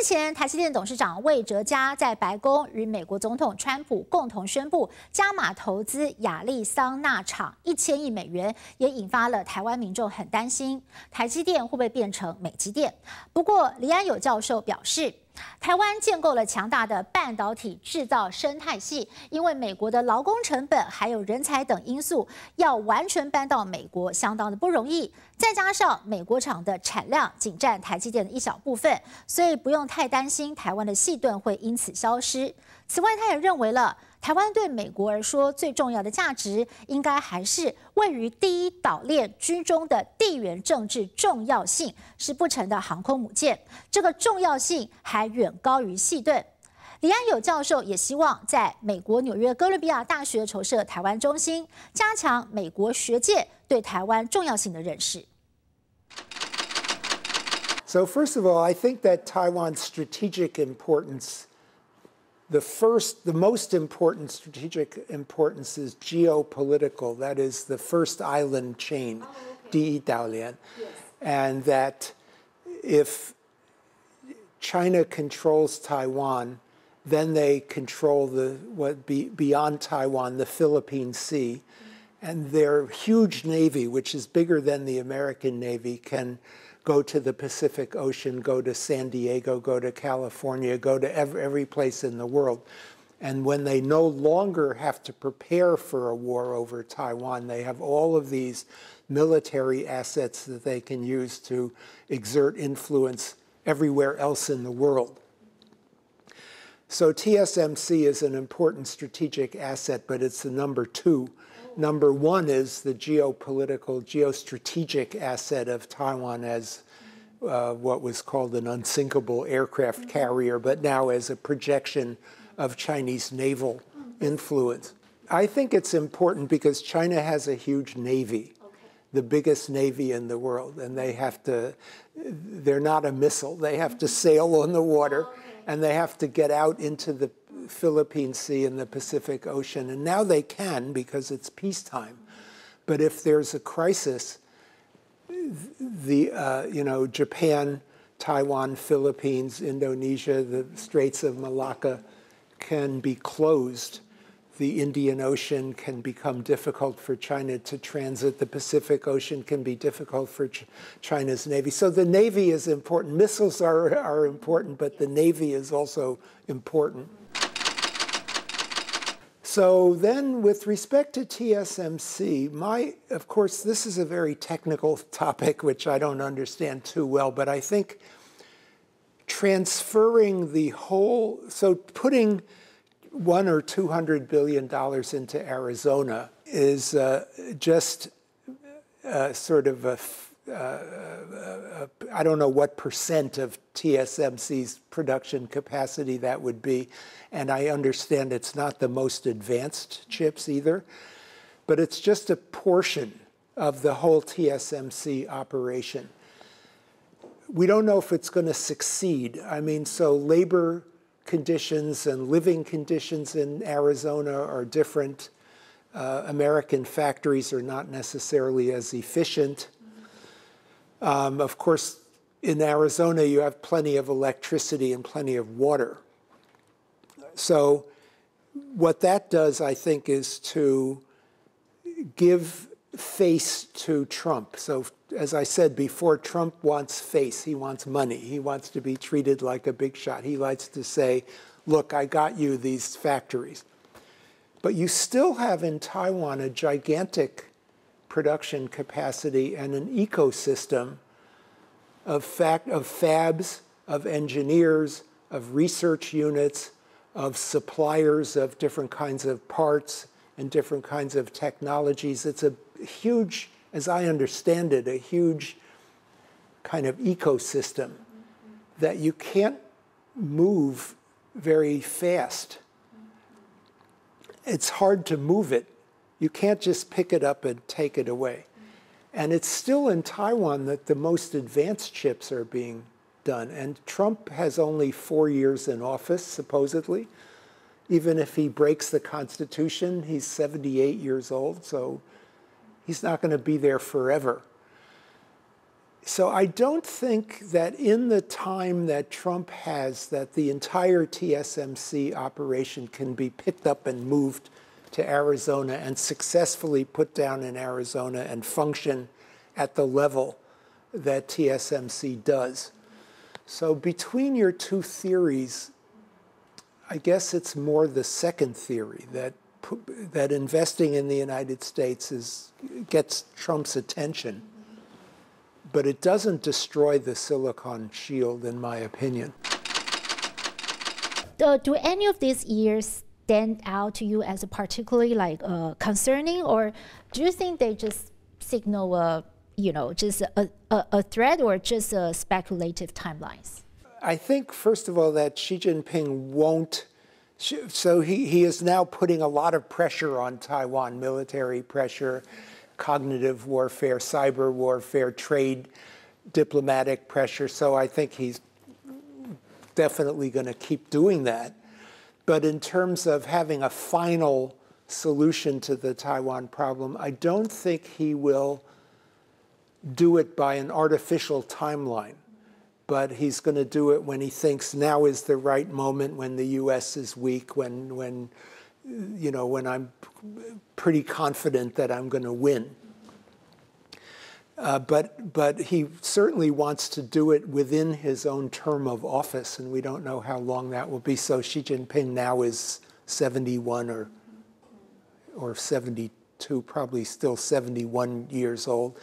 前，台积电董事长魏哲嘉在白宫与美国总统川普共同宣布加码投资亚利桑那厂1000亿美元，也引发了台湾民众很担心台积电会不会变成美积电。不过，黎安友教授表示，台湾建构了强大的半导体制造生态系，因为美国的劳工成本还有人才等因素，要完全搬到美国相当的不容易。再加上美国厂的产量仅占台积电的一小部分，所以不用太担心台湾的细盾会因此消失。此外，他也认为了台湾对美国而说最重要的价值，应该还是位于第一岛链居中的地缘政治重要性，是不成的航空母舰。这个重要性还远高于细盾。黎安友教授也希望在美国纽约哥伦比亚大学筹设台湾中心，加强美国学界对台湾重要性的认识。So first of all, I think that Taiwan's strategic importance, the most important strategic importance is geopolitical. That is the first island chain, 第一岛链, and that if China controls Taiwan, then they control beyond Taiwan, the Philippine Sea, and their huge navy, which is bigger than the American Navy, can go to the Pacific Ocean, go to San Diego, go to California, go to every place in the world. And when they no longer have to prepare for a war over Taiwan, they have all of these military assets that they can use to exert influence everywhere else in the world. So TSMC is an important strategic asset, but it's the number two. Number one is the geopolitical, geostrategic asset of Taiwan as what was called an unsinkable aircraft carrier, but now as a projection of Chinese naval influence. I think it's important because China has a huge navy, the biggest navy in the world, and they're not a missile. They have to sail on the water, and they have to get out into the Philippine Sea and the Pacific Ocean. And now they can because it's peacetime. But if there's a crisis, Japan, Taiwan, Philippines, Indonesia, the Straits of Malacca can be closed. The Indian Ocean can become difficult for China to transit. The Pacific Ocean can be difficult for China's Navy. So the Navy is important. Missiles are important, but the Navy is also important. So then with respect to TSMC, of course, this is a very technical topic, which I don't understand too well, but I think transferring putting $100 or $200 billion into Arizona is just sort of I don't know what percent of TSMC's production capacity that would be, and I understand it's not the most advanced chips either, but it's just a portion of the whole TSMC operation. We don't know if it's going to succeed. I mean, so labor conditions and living conditions in Arizona are different. American factories are not necessarily as efficient. Of course, in Arizona, you have plenty of electricity and plenty of water. So what that does, I think, is to give face to Trump. So as I said before, Trump wants face. He wants money. He wants to be treated like a big shot. He likes to say, look, I got you these factories. But you still have in Taiwan a gigantic production capacity and an ecosystem of fabs, of engineers, of research units, of suppliers of different kinds of parts and different kinds of technologies. It's a huge, as I understand it, a huge kind of ecosystem that you can't move very fast. It's hard to move it. You can't just pick it up and take it away. And it's still in Taiwan that the most advanced chips are being done. And Trump has only 4 years in office, supposedly. Even if he breaks the Constitution, he's 78 years old, so he's not going to be there forever. So I don't think that in the time that Trump has, that the entire TSMC operation can be picked up and moved to Arizona and successfully put down in Arizona and function at the level that TSMC does. So between your two theories, I guess it's more the second theory, that investing in the United States gets Trump's attention, but it doesn't destroy the Silicon Shield, in my opinion. Do any of these years stand out to you as particularly concerning, or do you think they just signal just a threat or just speculative timelines? I think, first of all, that Xi Jinping won't. So he is now putting a lot of pressure on Taiwan, military pressure, cognitive warfare, cyber warfare, trade, diplomatic pressure. So I think he's definitely going to keep doing that. But in terms of having a final solution to the Taiwan problem, I don't think he will do it by an artificial timeline. But he's going to do it when he thinks now is the right moment, when the U.S. is weak, when I'm pretty confident that I'm going to win. But he certainly wants to do it within his own term of office, and we don't know how long that will be. So Xi Jinping now is 71 or 72, probably still 71 years old.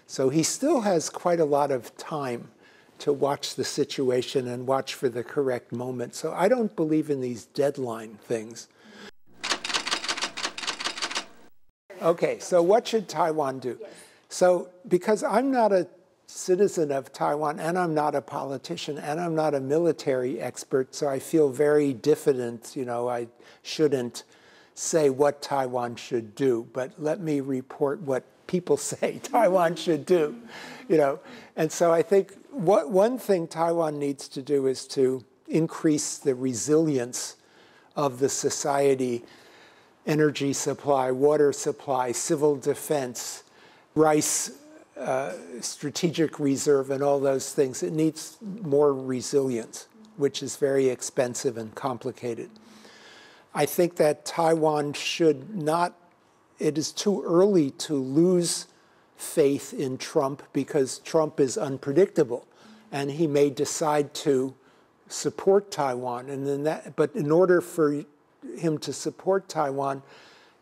So he still has quite a lot of time to watch the situation and watch for the correct moment. So I don't believe in these deadline things. Okay, so what should Taiwan do? Yes. So because I'm not a citizen of Taiwan, and I'm not a politician, and I'm not a military expert, so I feel very diffident. I shouldn't say what Taiwan should do, but let me report what people say Taiwan should do. And so I think one thing Taiwan needs to do is to increase the resilience of the society, energy supply, water supply, civil defense, rice, strategic reserve, and all those things. It needs more resilience, which is very expensive and complicated. I think that Taiwan should not, it is too early to lose faith in Trump because Trump is unpredictable, and he may decide to support Taiwan. And then but in order for him to support Taiwan,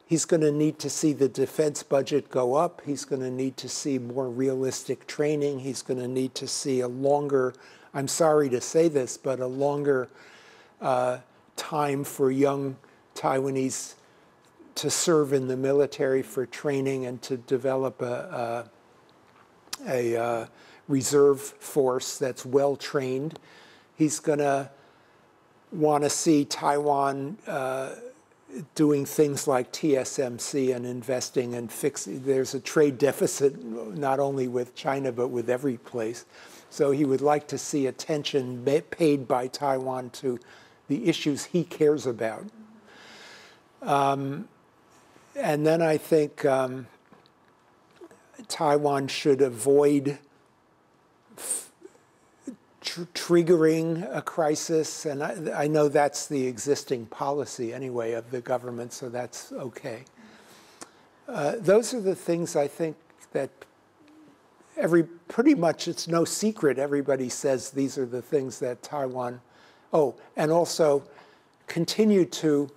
he's going to need to see the defense budget go up. He's going to need to see more realistic training. He's going to need to see a longer, I'm sorry to say this, but a longer time for young Taiwanese to serve in the military for training and to develop a reserve force that's well trained. He's going to want to see Taiwan doing things like TSMC and investing and fixing. There's a trade deficit not only with China but with every place. So he would like to see attention paid by Taiwan to the issues he cares about. And then I think Taiwan should avoid triggering a crisis, and I know that's the existing policy anyway of the government, so that's okay. Those are the things I think that pretty much it's no secret, everybody says these are the things that Taiwan, and also continue to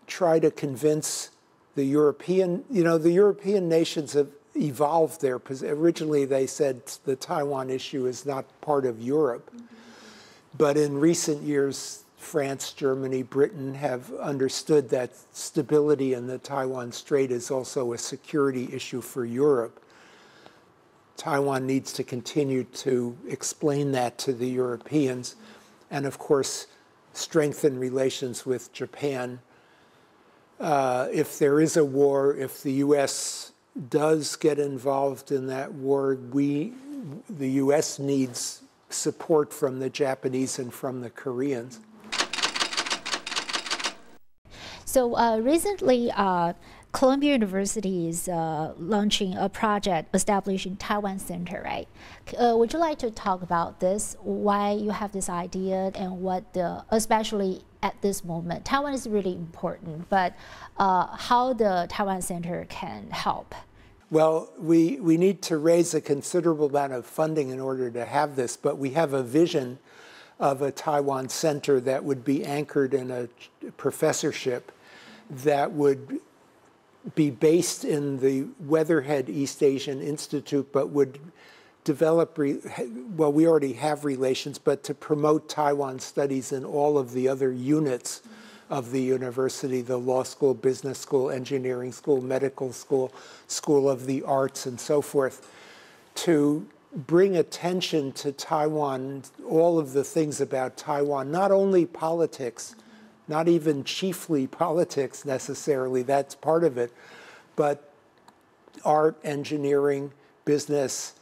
try to convince the European, the European nations have evolved their position. Originally they said the Taiwan issue is not part of Europe. But in recent years, France, Germany, Britain have understood that stability in the Taiwan Strait is also a security issue for Europe. Taiwan needs to continue to explain that to the Europeans, and of course, strengthen relations with Japan. If there is a war, if the U.S. does get involved in that war, the U.S. needs support from the Japanese and from the Koreans. So recently, Columbia University is launching a project establishing Taiwan Center, right? Would you like to talk about this, why you have this idea, and what especially at this moment, Taiwan is really important, but how the Taiwan Center can help? Well, we need to raise a considerable amount of funding in order to have this, but we have a vision of a Taiwan Center that would be anchored in a professorship that would be based in the Weatherhead East Asian Institute, but would develop, well, we already have relations, but to promote Taiwan studies in all of the other units of the university, the law school, business school, engineering school, medical school, school of the arts, and so forth, to bring attention to Taiwan, all of the things about Taiwan, not only politics, not even chiefly politics necessarily, that's part of it, but art, engineering, business,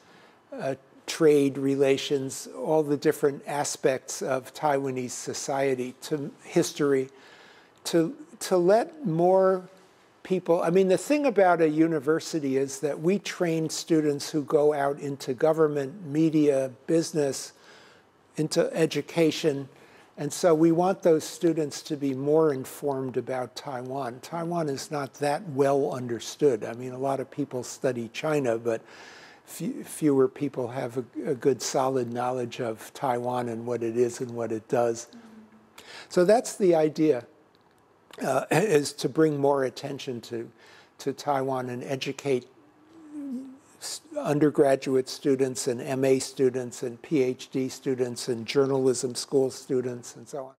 trade relations, all the different aspects of Taiwanese society, to history, to let more people, I mean, the thing about a university is that we train students who go out into government, media, business, into education, and so we want those students to be more informed about Taiwan. Taiwan is not that well understood. I mean, a lot of people study China, but fewer people have a good solid knowledge of Taiwan and what it is and what it does. So that's the idea, is to bring more attention to Taiwan and educate undergraduate students and MA students and PhD students and journalism school students and so on.